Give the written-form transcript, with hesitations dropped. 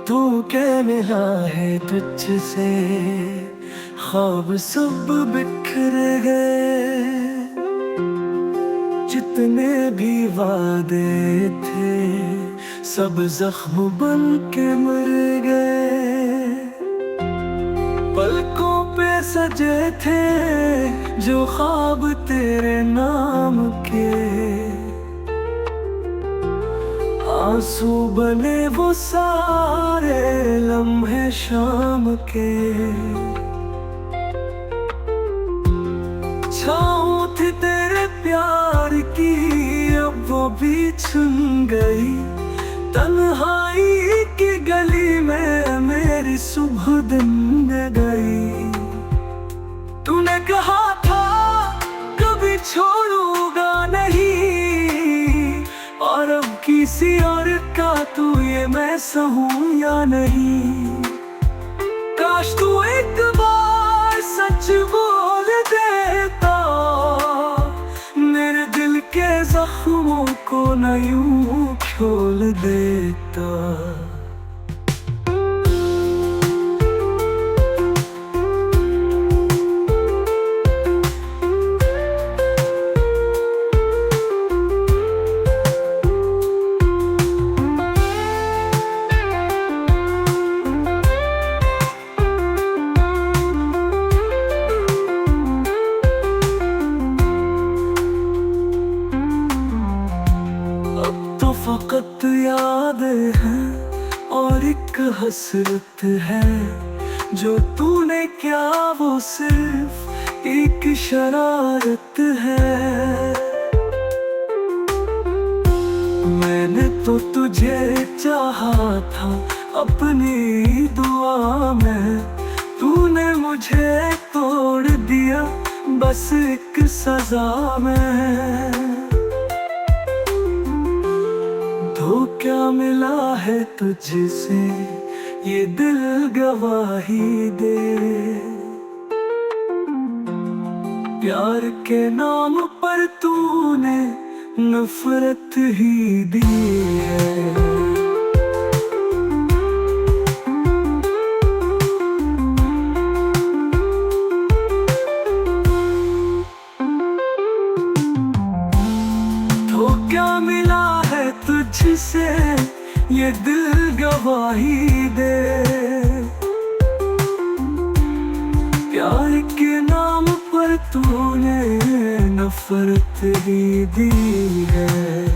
तू क्या मिला है तुझसे, ख्वाब सब बिखर गए। जितने भी वादे थे सब जख्म बन के मर गए। पलकों पे सजे थे जो ख्वाब तेरे नाम के, आंसू बने वो सारे लम्हे शाम के। छाँव थी तेरे प्यार की अब वो भी छुन गई। तन्हाई की गली में मेरी सुबह दिन गई। तूने कहा था कभी छोड़ूंगा नहीं, और अब किसी और का तू ये मैं सहूं या नहीं। काश तू एक बार सच बोल देता, मेरे दिल के जख्मों को न यूं खोल देता। फकत याद है और एक हसरत है, जो तूने क्या वो सिर्फ एक शरारत है। मैंने तो तुझे चाहा था अपनी दुआ में, तूने मुझे तोड़ दिया बस एक सजा में। तो क्या मिला है तुझसे ये दिल गवाही दे, प्यार के नाम पर तूने नफरत ही दी है। तो क्या मिला है तुझसे ये दिल गवाही दे, प्यार के नाम पर तूने नफरत ही दी है।